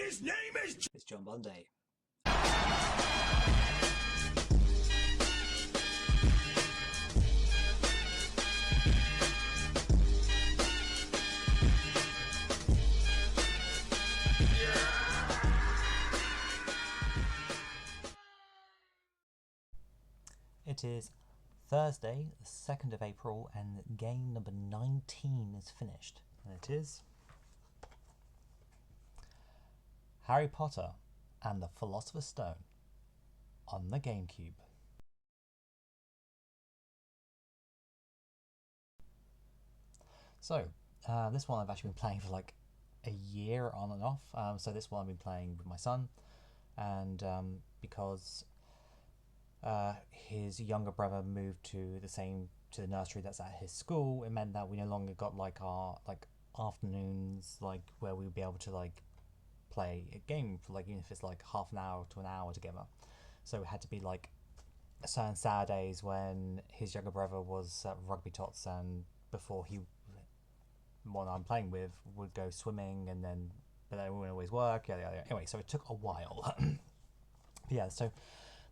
his name is... It's John Bunday. It is Thursday, the 2nd of April, and game number 19 is finished. And it is Harry Potter and the Philosopher's Stone on the GameCube. So, this one I've actually been playing for like a year on and off. So this one I've been playing with my son, and because his younger brother moved to the nursery that's at his school, it meant that we no longer got like our afternoons where we would be able to play a game for even if it's half an hour to an hour together. So it had to be certain Saturdays when his younger brother was at rugby tots, and before one I'm playing with would go swimming, but then it wouldn't always work. Yeah. Anyway, so it took a while. Yeah, so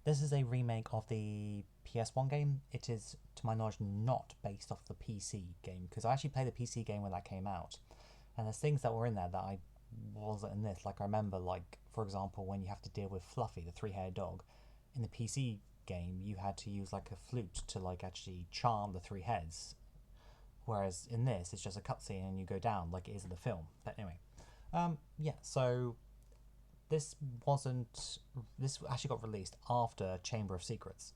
this is a remake of the PS1 game. It is, to my knowledge, not based off the PC game, because I actually played the PC game when that came out, and there's things that were in there that I wasn't in this. I remember, for example, when you have to deal with Fluffy, the three-haired dog. In the PC game, you had to use a flute to actually charm the three heads, whereas in this, it's just a cutscene and you go down like it is in the film. But anyway, yeah. So this actually got released after Chamber of Secrets,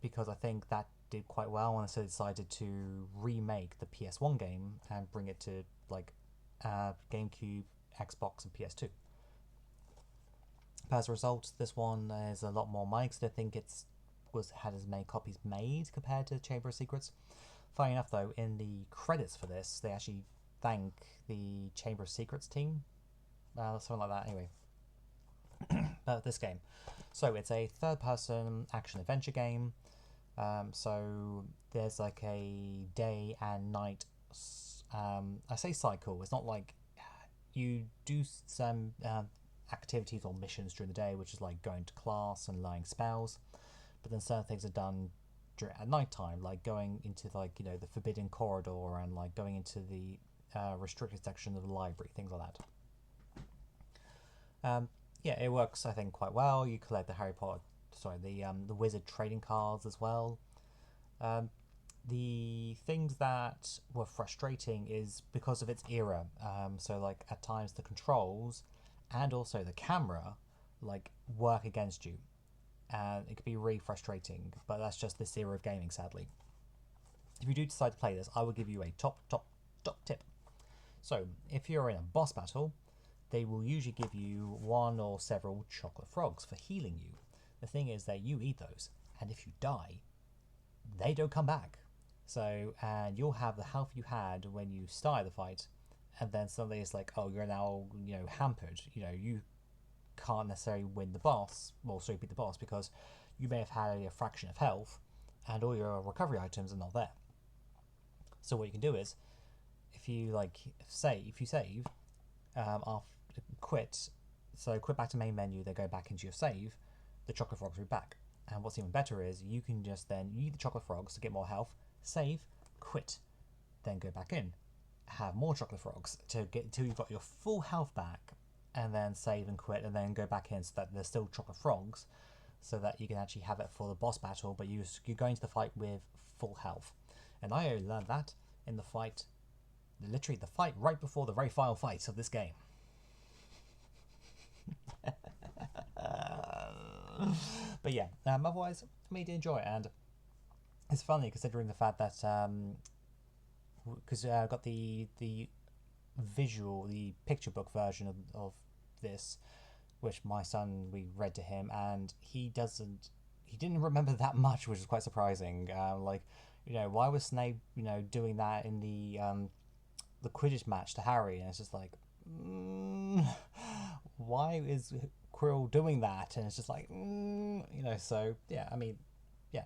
because I think that did quite well, and so they decided to remake the PS1 game and bring it to GameCube, Xbox, and PS2. But as a result, this one is a lot more money, because I think had as many copies made compared to Chamber of Secrets. Funny enough, though, in the credits for this, they actually thank the Chamber of Secrets team, something like that. Anyway, this game. So it's a third-person action-adventure game. So there's a day and night. I say cycle. It's not you do some activities or missions during the day, which is going to class and learning spells, but then certain things are done at night time, going into the forbidden corridor, and going into the restricted section of the library, things like that. Yeah, it works, I think, quite well. You collect the wizard trading cards as well. The things that were frustrating is because of its era. So at times the controls and also the camera work against you, and it could be really frustrating. But that's just this era of gaming, sadly. If you do decide to play this, I will give you a top tip. So if you're in a boss battle, they will usually give you one or several chocolate frogs for healing you. The thing is that you eat those, and if you die, they don't come back. So, and you'll have the health you had when you started the fight, and then suddenly it's oh, you're now, hampered. You can't necessarily win the boss, beat the boss, because you may have had a fraction of health, and all your recovery items are not there. So what you can do is, if you save, quit back to main menu, then go back into your save, the chocolate frogs will be back. And what's even better is you can just then eat the chocolate frogs to get more health, save, quit, then go back in, have more chocolate frogs to get until you've got your full health back, and then save and quit, and then go back in so that there's still chocolate frogs, so that you can actually have it for the boss battle, but you're going to the fight with full health. And I only learned that in the fight, literally the fight right before the very final fight of this game. But yeah, otherwise, I did enjoy it, and it's funny considering the fact that because I got the picture book version of this, which my son, we read to him, and he didn't remember that much, which is quite surprising. Why was Snape doing that in the Quidditch match to Harry, and it's just why is Quirrell doing that? And it's just so yeah, yeah,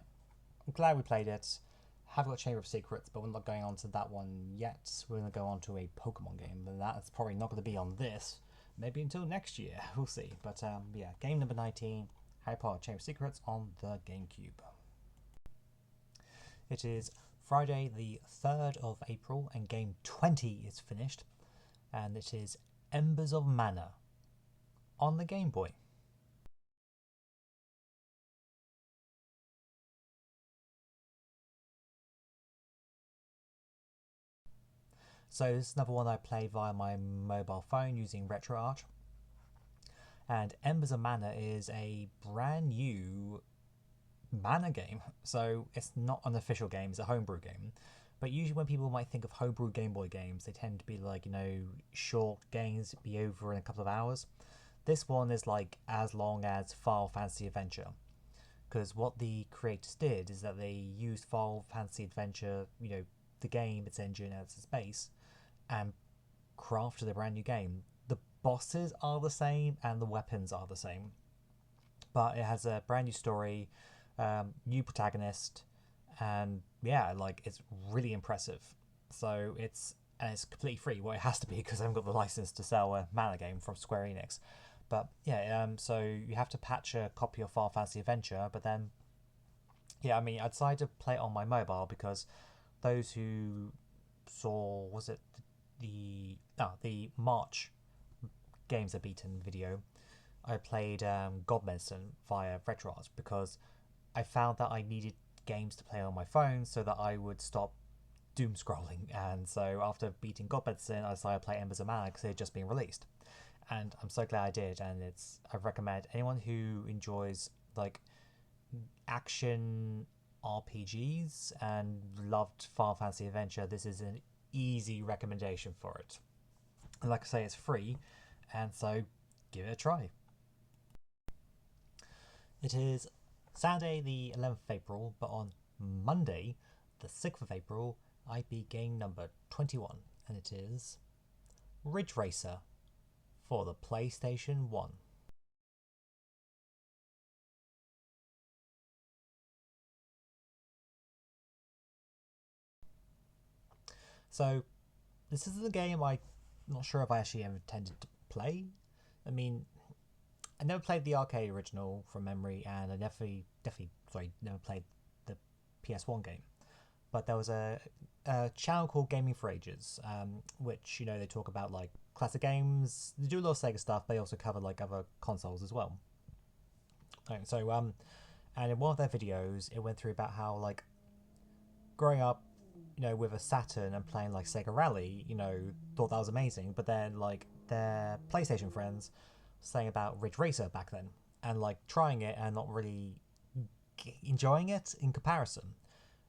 I'm glad we played it. Have got Chamber of Secrets, but we're not going on to that one yet. We're going to go on to a Pokemon game, and that's probably not going to be on this, maybe until next year. We'll see. But yeah, game number 19, Harry Potter Chamber of Secrets on the GameCube. It is Friday the 3rd of April and game 20 is finished, and it is Embers of Mana on the Game Boy. So this is another one I play via my mobile phone using RetroArch. And Embers of Mana is a brand new Mana game. So it's not an official game, it's a homebrew game. But usually when people might think of homebrew Game Boy games, they tend to be like, short games, be over in a couple of hours. This one is like as long as Final Fantasy Adventure. Because what the creators did is that they used Final Fantasy Adventure, the game, its engine as its base, and crafted a brand new game. The bosses are the same and the weapons are the same, but it has a brand new story, new protagonist, and yeah, like it's really impressive. So it's completely free. Well, it has to be because I haven't got the license to sell a Mana game from Square Enix. But yeah, so you have to patch a copy of Final Fantasy Adventure, but then yeah, I decided to play it on my mobile because those who saw, was it the March Games Are Beaten video, I played God Medicine via RetroArch because I found that I needed games to play on my phone so that I would stop doom scrolling. And so after beating God Medicine, I decided to play Embers of Mana because it had just been released, and I'm so glad I did. And I recommend anyone who enjoys like action RPGs and loved Final Fantasy Adventure, this is an easy recommendation for it. And like I say, it's free, and so give it a try. It is Saturday the 11th of April, but on Monday the 6th of April I beat game number 21, and it is Ridge Racer for the PlayStation 1. So this is a game I'm not sure if I actually intended to play. I never played the arcade original from memory, and I never played the PS1 game. But there was a channel called Gaming for Ages, which they talk about like classic games. They do a lot of Sega stuff. They also cover like other consoles as well. So and in one of their videos, it went through about how like growing up, with a Saturn and playing like Sega Rally, thought that was amazing. But then like their PlayStation friends saying about Ridge Racer back then, and like trying it and not really enjoying it in comparison.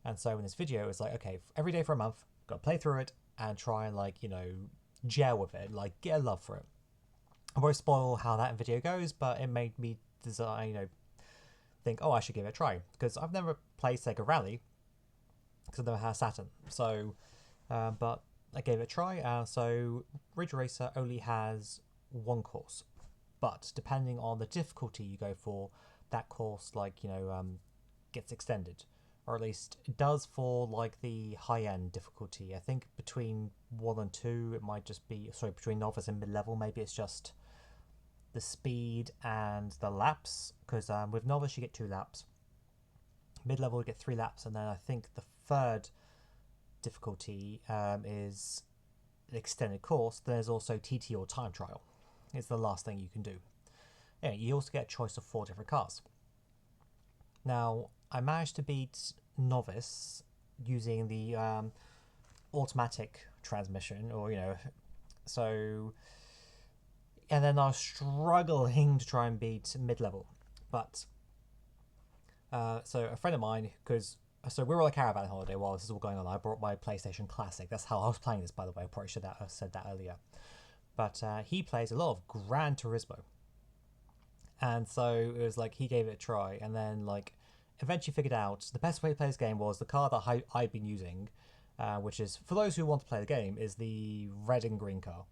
And so in this video, it's like, okay, every day for a month, got to play through it and try and like gel with it, like get a love for it. I won't spoil how that video goes, but it made me design, think, oh, I should give it a try because I've never played Sega Rally because I never had a Saturn. So, but I gave it a try. So Ridge Racer only has one course, but depending on the difficulty you go for, that course gets extended, or at least it does for like the high end difficulty. I think between 1 and 2 it might just be, sorry, between novice and mid level maybe it's just the speed and the laps, because with novice you get 2 laps, mid level you get 3 laps, and then I think the third difficulty is an extended course. There's also TT or time trial. It's the last thing you can do. Yeah, you also get a choice of 4 different cars. Now, I managed to beat novice using the automatic transmission, or so, and then I was struggling to try and beat mid-level, but so a friend of mine, so we were on a caravan holiday while this is all going on. I brought my PlayStation Classic. That's how I was playing this, by the way. I probably should have said that earlier. But he plays a lot of Gran Turismo, and so it was like he gave it a try, and then like eventually figured out the best way to play this game was the car that I've been using, which is, for those who want to play the game, is the red and green car.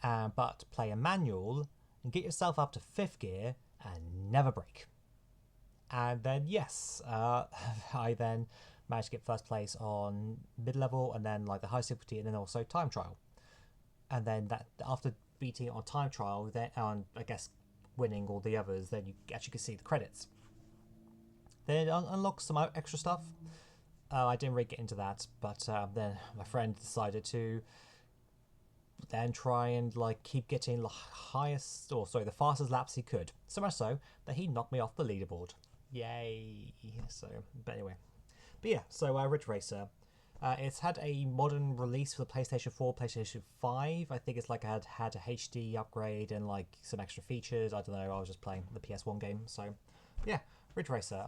But play a manual and get yourself up to 5th gear and never brake. And then yes, I then managed to get first place on mid-level, and then like the high difficulty, and then also time trial. And then that after beating it on time trial, then and I guess winning all the others, then you actually can see the credits. Then it unlocks some extra stuff. I didn't really get into that, but then my friend decided to then try and like keep getting the highest, or sorry, the fastest laps he could. So much so that he knocked me off the leaderboard. Yay! So, but anyway, but yeah. So Ridge Racer, it's had a modern release for the PlayStation 4, PlayStation 5. I think it's like had a HD upgrade and like some extra features. I don't know. I was just playing the PS1 game, so yeah, Ridge Racer.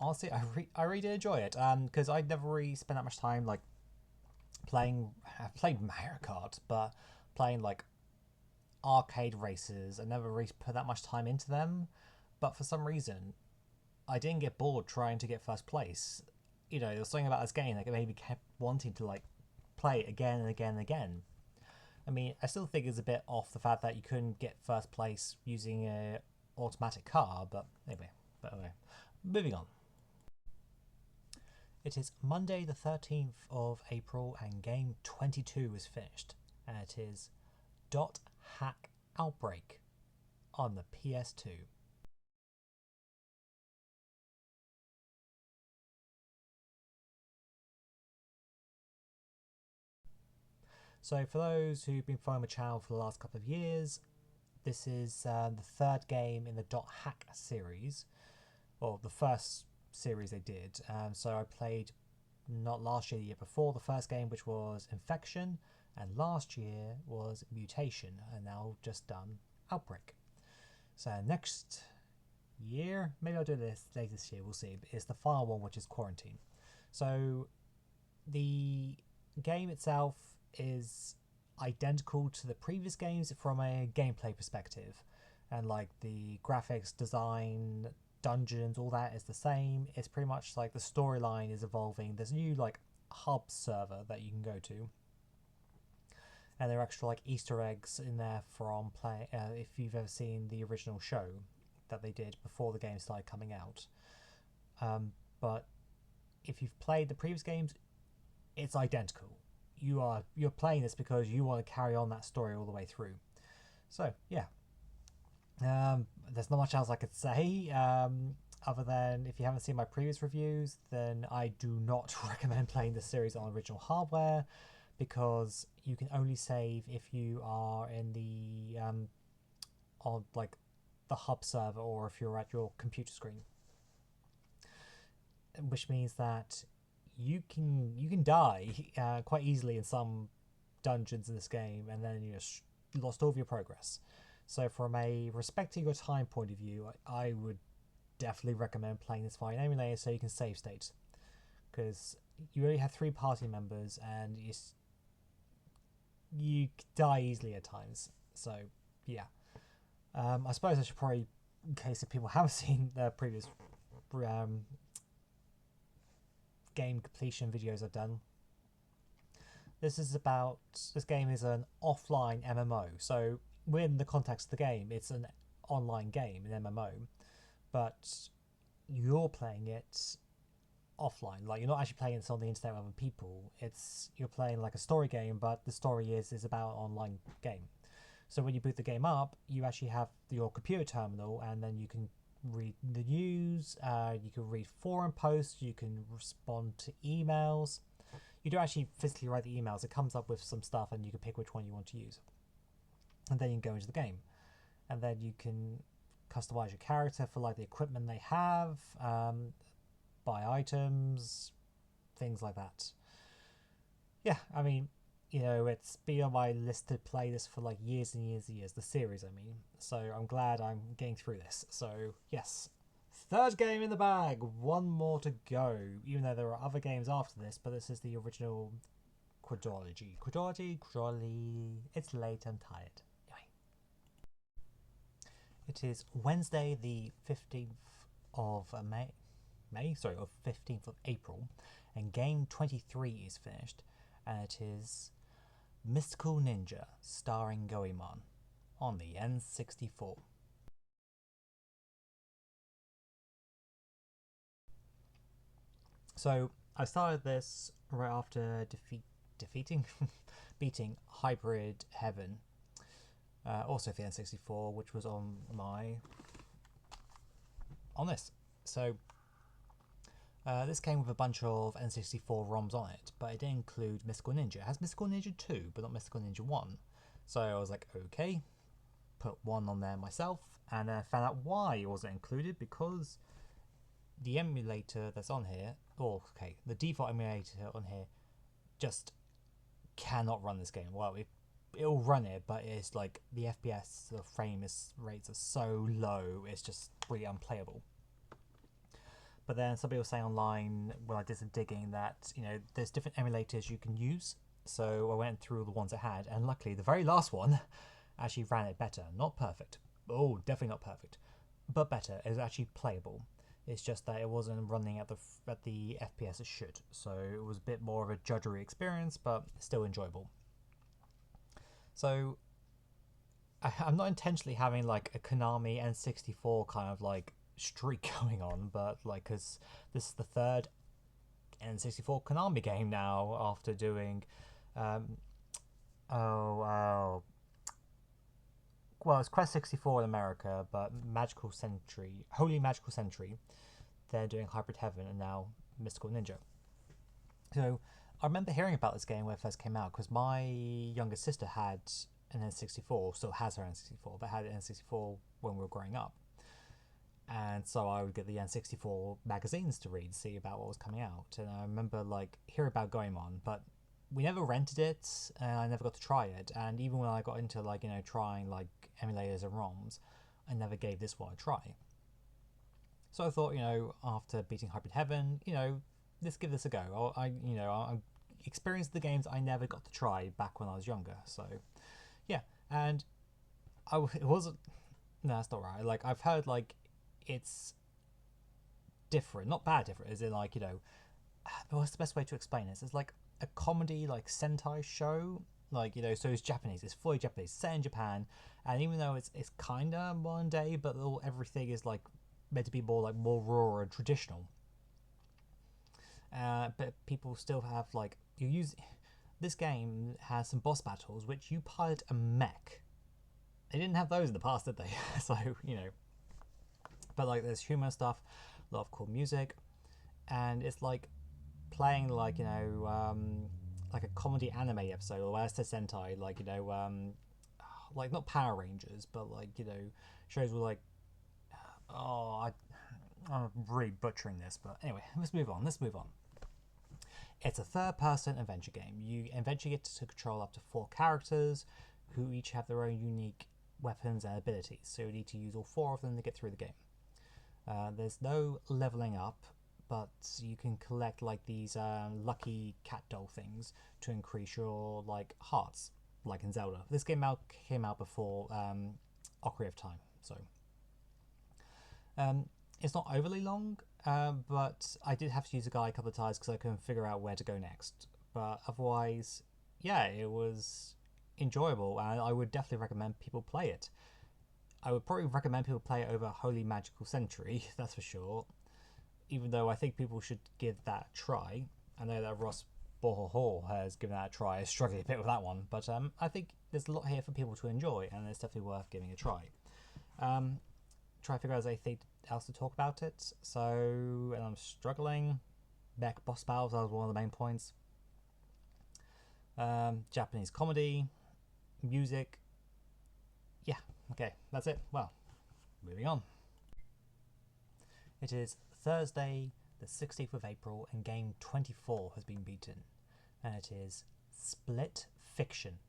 Honestly, I really did enjoy it. Because I never really spent that much time like playing. I've played Mario Kart, but playing like arcade races, I never really put that much time into them. But for some reason, I didn't get bored trying to get first place. You know, there was something about this game that made me kept wanting to like play it again and again and again. I mean, I still think it's a bit off the fact that you couldn't get first place using a automatic car, but anyway, moving on. It is Monday the 13th of April and game 22 is finished, and it is Dot Hack Outbreak on the PS2. So for those who've been following my channel for the last couple of years, this is the third game in the Dot Hack series, or the first series they did. So I played not last year, the year before, the first game, which was Infection, and last year was Mutation, and now just done Outbreak. So next year, maybe I'll do this later this year, we'll see, is the final one, which is Quarantine. So the game itself is identical to the previous games from a gameplay perspective, and like the graphics, design, dungeons, all that is the same. It's pretty much like the storyline is evolving. There's a new like hub server that you can go to, and there are extra like Easter eggs in there from play. If you've ever seen the original show that they did before the game started coming out, but if you've played the previous games, it's identical. You're playing this because you want to carry on that story all the way through. So yeah, there's not much else I could say other than if you haven't seen my previous reviews, then I do not recommend playing the series on original hardware, because you can only save if you are in the on like the hub server, or if you're at your computer screen, which means that you can die quite easily in some dungeons in this game, and then you just lost all of your progress. So from a respecting your time point of view, I would definitely recommend playing this via an emulator so you can save state, because you only have 3 party members and you die easily at times. So yeah, I suppose I should probably, in case if people haven't seen the previous game completion videos I've done, this game is an offline MMO. So within the context of the game, it's an online game, an MMO, but you're playing it offline. Like, you're not actually playing this on the internet with other people. You're playing like a story game, but the story is about an online game. So when you boot the game up, you actually have your computer terminal, and then you can read the news, you can read forum posts, you can respond to emails. You don't actually physically write the emails, it comes up with some stuff and you can pick which one you want to use. And then you can go into the game. And then you can customize your character for like the equipment they have, buy items, things like that. Yeah, I mean, it's been on my list to play this for like years and years and years, the series, I mean. So I'm glad I'm getting through this. So, yes. Third game in the bag, one more to go, even though there are other games after this, but this is the original Quadrology. Quadrology. It's late, I'm tired. Anyway. It is Wednesday the 15th of of 15th of April, and game 23 is finished, and it is Mystical Ninja, starring Goemon, on the N64. So I started this right after beating Hybrid Heaven, Also for the N64, which was on this. So this came with a bunch of N64 ROMs on it, but it didn't include Mystical Ninja. It has Mystical Ninja 2, but not Mystical Ninja 1. So I was like, okay, put 1 on there myself, and I found out why it wasn't included, because the emulator that's on here, the default emulator on here just cannot run this game. Well, it'll run it, but it's like the FPS, the frame rates are so low, it's just really unplayable. But then some people say online, when I did some digging, that there's different emulators you can use. So I went through the ones I had, and luckily the very last one actually ran it better. Not perfect. Oh, definitely not perfect, but better. It was actually playable. It's just that it wasn't running at the FPS it should. So it was a bit more of a judgery experience, but still enjoyable. So I'm not intentionally having like a Konami N64 kind of like streak going on, but like, because this is the third N64 Konami game now after doing well, it's Quest 64 in America, but Holy Magical Century, they're doing Hybrid Heaven, and now Mystical Ninja. So I remember hearing about this game when it first came out, because my younger sister had an N64, still has her N64, but had an N64 when we were growing up. And so I would get the N64 magazines to read, see about what was coming out. And I remember like hearing about Goemon, but we never rented it, and I never got to try it. And even when I got into like trying like emulators and ROMs, I never gave this one a try. So I thought, after beating Hybrid Heaven, let's give this a go. I experienced the games I never got to try back when I was younger. So yeah, and it wasn't. No, that's not right. Like, I've heard like it's different, not bad different, as in like what's the best way to explain this? It's like a comedy like Sentai show, like so it's Japanese, it's fully Japanese, set in Japan, and even though it's kind of modern day, but everything is like meant to be more raw and traditional. But people still have like this game has some boss battles which you pilot a mech. They didn't have those in the past, did they? So but like there's humor stuff, a lot of cool music, and it's like playing like like a comedy anime episode, or as to Sentai, like not Power Rangers, but like shows with like I'm really butchering this, but anyway, let's move on. It's a third-person adventure game. You eventually get to control up to 4 characters, who each have their own unique weapons and abilities. So you need to use all 4 of them to get through the game. There's no leveling up, but you can collect like these lucky cat doll things to increase your like hearts, like in Zelda. This game came out before Ocarina of Time, so it's not overly long, but I did have to use a guide a couple of times because I couldn't figure out where to go next. But otherwise, yeah, it was enjoyable, and I would definitely recommend people play it. I would probably recommend people play it over Holy Magical Century, that's for sure. Even though I think people should give that a try. I know that Ross Bohoho has given that a try, struggling a bit with that one, but I think there's a lot here for people to enjoy, and it's definitely worth giving a try. Try to figure out anything else to talk about it. So, and I'm struggling. Mech boss battles, that was one of the main points. Japanese comedy, music. Yeah, okay, that's it. Well, moving on. It is Thursday, the 16th of April, and game 24 has been beaten. And it is Split Fiction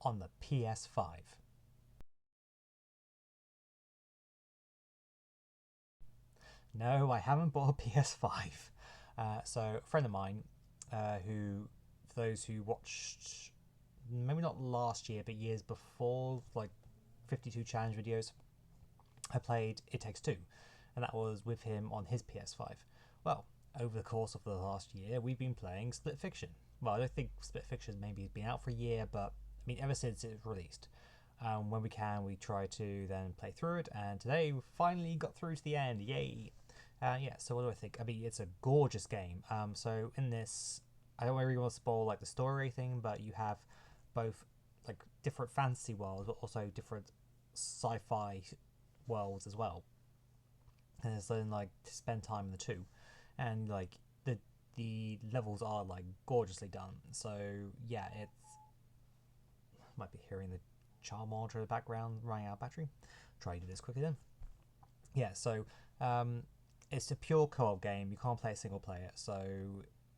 on the PS5. No, I haven't bought a PS5. So a friend of mine, who, for those who watched, maybe not last year, but years before, like 52 challenge videos, I played It Takes Two, and that was with him on his PS5. Well, over the course of the last year, we've been playing Split Fiction. Well, I don't think Split Fiction maybe been out for a year, but I mean, ever since it was released. When we can, we try to then play through it, and today we finally got through to the end. Yay! Yeah, so what do I think? I mean, it's a gorgeous game. So in this, I don't really want to spoil like the story thing, but you have both like different fantasy worlds, but also different sci-fi worlds as well. And so then like to spend time in the two, and like the levels are like gorgeously done. So yeah, it's might be hearing the charm monitor in the background running out of battery. Try to do this quickly then. Yeah, so it's a pure co-op game. You can't play a single player, so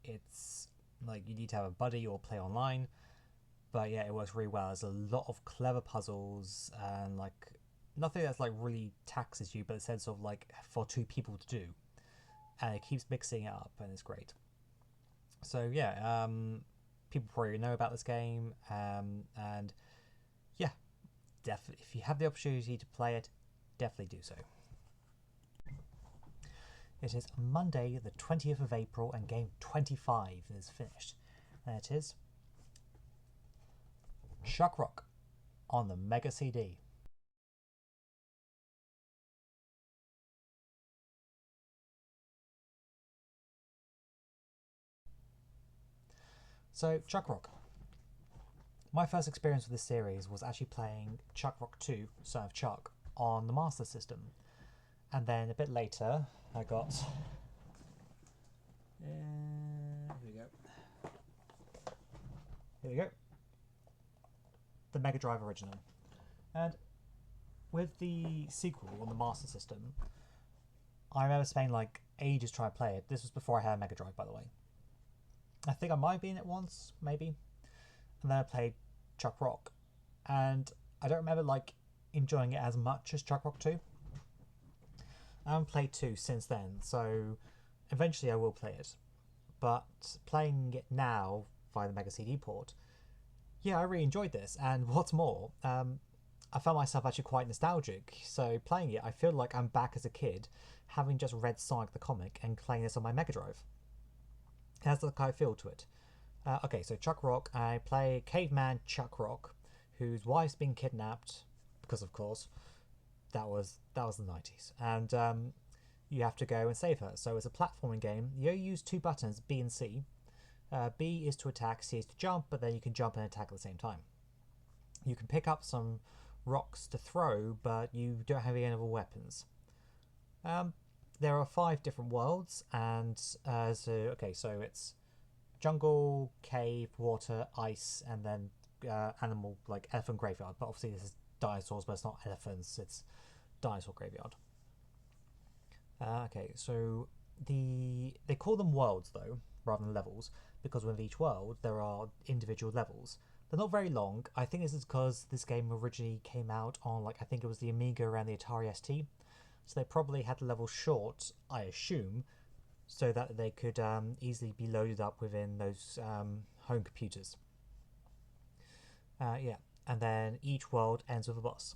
it's like you need to have a buddy or play online. But yeah, it works really well. There's a lot of clever puzzles and like nothing that's like really taxes you, but a sense of like for two people to do, and it keeps mixing it up, and it's great. So yeah, people probably know about this game, and yeah, definitely if you have the opportunity to play it, definitely do so. It is Monday, the 20th of April, and game 25 is finished. And it is Chuck Rock on the Mega CD. So, Chuck Rock. My first experience with this series was actually playing Chuck Rock 2, Son of Chuck, on the Master System. And then a bit later, I got. Here we go. Here we go. The Mega Drive original. And with the sequel on the Master System, I remember spending like ages trying to play it. This was before I had a Mega Drive, by the way. I think I might have been it once, maybe. And then I played Chuck Rock. And I don't remember like enjoying it as much as Chuck Rock 2. I haven't played 2 since then, so eventually I will play it. But playing it now via the Mega CD port, yeah, I really enjoyed this. And what's more, I found myself actually quite nostalgic. So playing it, I feel like I'm back as a kid, having just read Sonic the comic and playing this on my Mega Drive. It has the kind of feel to it. Okay, so Chuck Rock, I play caveman Chuck Rock, whose wife's been kidnapped, because of course, that was the 90s, and you have to go and save her. So it's a platforming game. You only use two buttons, B and C. B is to attack, C is to jump, but then you can jump and attack at the same time. You can pick up some rocks to throw, but you don't have any other weapons. There are 5 different worlds, and so it's jungle, cave, water, ice, and then animal like elephant graveyard. But obviously this is dinosaurs, but it's not elephants. It's dinosaur graveyard. Okay, so they call them worlds though, rather than levels, because with each world there are individual levels. They're not very long. I think this is because this game originally came out on like I think it was the Amiga and the Atari ST, so they probably had the levels short, I assume, so that they could easily be loaded up within those home computers. Yeah, and then each world ends with a boss.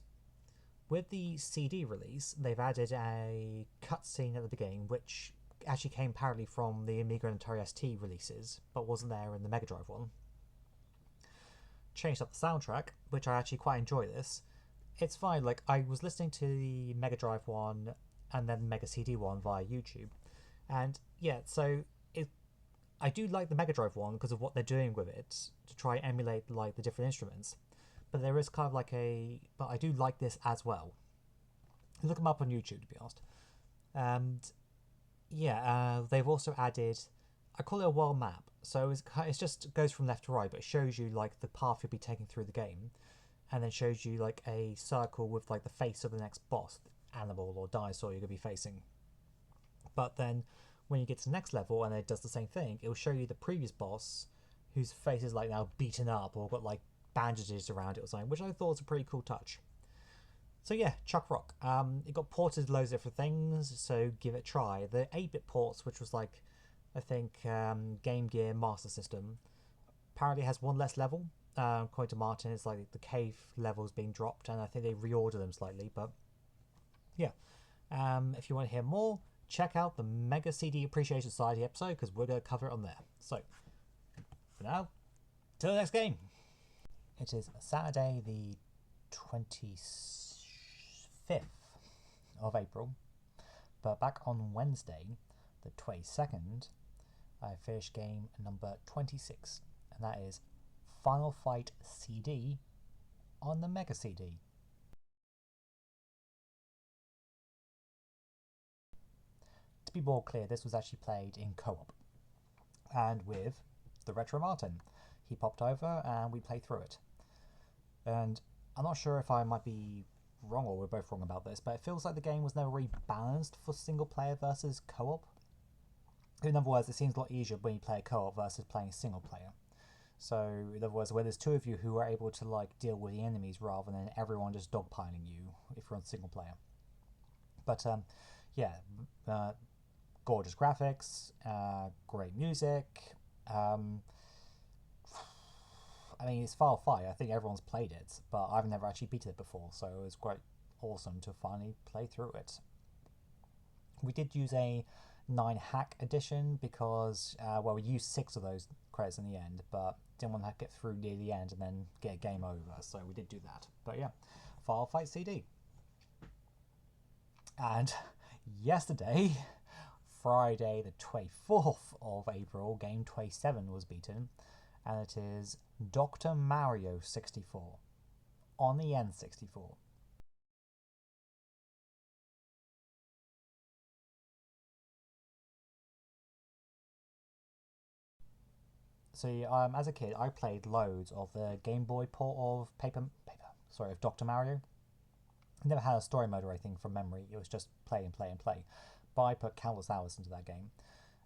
With the CD release, they've added a cutscene at the beginning, which actually came apparently from the Amiga and Atari ST releases, but wasn't there in the Mega Drive one. Changed up the soundtrack, which I actually quite enjoy this. It's fine, like, I was listening to the Mega Drive one and then Mega CD one via YouTube, and yeah, so I do like the Mega Drive one because of what they're doing with it to try and emulate like the different instruments. But there is kind of like but I do like this as well. Look them up on YouTube to be honest. And yeah, they've also added, I call it a world map. So it's just goes from left to right, but it shows you like the path you'll be taking through the game, and then shows you like a circle with like the face of the next boss, animal or dinosaur you're gonna be facing. But then when you get to the next level and it does the same thing, it will show you the previous boss whose face is like now beaten up or got like bandages around it or something, which I thought was a pretty cool touch. So yeah, Chuck Rock. It got ported loads of different things, so give it a try. The 8-bit ports, which was like, I think, Game Gear Master System, apparently has one less level. According to Martin, it's like the cave levels being dropped, and I think they reorder them slightly. But yeah, if you want to hear more, check out the Mega CD Appreciation Society episode because we're going to cover it on there. So for now, till the next game. It is Saturday, the 25th of April, but back on Wednesday, the 22nd, I finished game number 26, and that is Final Fight CD on the Mega CD. To be more clear, this was actually played in co-op and with the Retro Martin. He popped over and we played through it. And I'm not sure if I might be wrong or we're both wrong about this, but it feels like the game was never really balanced for single player versus co-op. In other words, it seems a lot easier when you play co-op versus playing single player. So, in other words, where there's two of you who are able to like deal with the enemies rather than everyone just dogpiling you if you're on single player. But yeah, gorgeous graphics, great music. I mean, it's Far Fight. I think everyone's played it, but I've never actually beaten it before, so it was quite awesome to finally play through it. We did use a 9 hack edition because, well, we used 6 of those credits in the end, but didn't want to get through near the end and then get a game over, so we did do that. But yeah, Far Fight CD. And yesterday, Friday the 24th of April, game 27 was beaten, and it is Dr. Mario 64 on the N64. See, as a kid, I played loads of the Game Boy port of of Dr. Mario. I never had a story mode or anything from memory. It was just play and play and play. But I put countless hours into that game.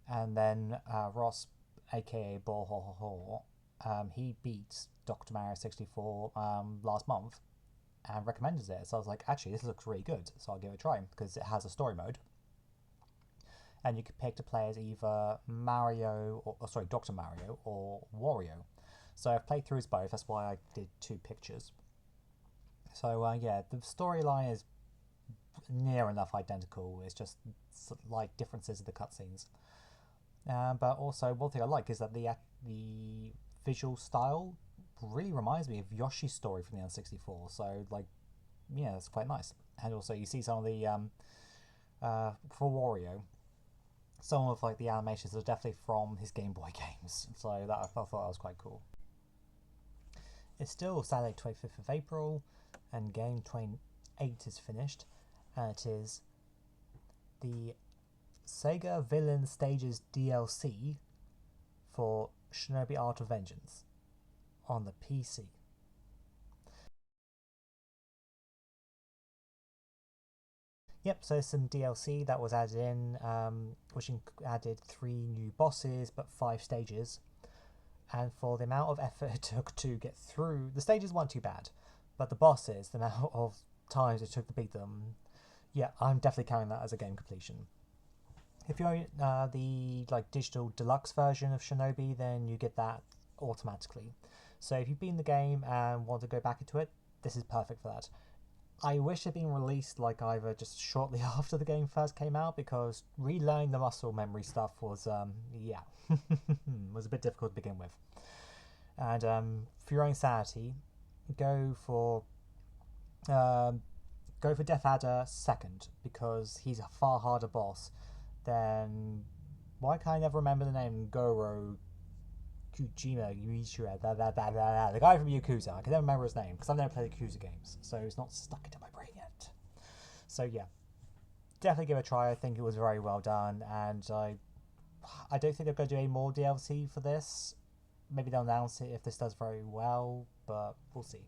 And then Ross, aka Bo Ho Ho Ho, he beat Dr. Mario 64 last month and recommended it. So I was like, actually, this looks really good. So I'll give it a try because it has a story mode. And you could pick to play as either Mario, Dr. Mario or Wario. So I've played through as both. That's why I did 2 pictures. So yeah, the storyline is near enough identical. It's just like differences in the cutscenes. But also, one thing I like is that the visual style really reminds me of Yoshi's Story from the N64. So like, yeah, it's quite nice. And also, you see some of the for Wario, some of like the animations are definitely from his Game Boy games. So that I thought that was quite cool. It's still Saturday 25th of April, and game 28 is finished, and it is the Sega Villain Stages DLC for Shinobi Art of Vengeance on the PC. Yep, so some DLC that was added in, which added 3 new bosses but 5 stages. And for the amount of effort it took to get through, the stages weren't too bad, but the bosses, the amount of times it took to beat them, yeah, I'm definitely counting that as a game completion. If you're the like digital deluxe version of Shinobi, then you get that automatically. So if you've been in the game and want to go back into it, this is perfect for that. I wish it had been released like either just shortly after the game first came out, because relearning the muscle memory stuff was yeah was a bit difficult to begin with. And for your own sanity, go for Death Adder second, because he's a far harder boss than, why can't I never remember the name? Goro Kujima Yuichira, the guy from Yakuza. I can never remember his name because I've never played the Yakuza games, so it's not stuck into my brain yet. So yeah, definitely give it a try. I think it was very well done, and I don't think they're going to do any more DLC for this. Maybe they'll announce it if this does very well, but we'll see.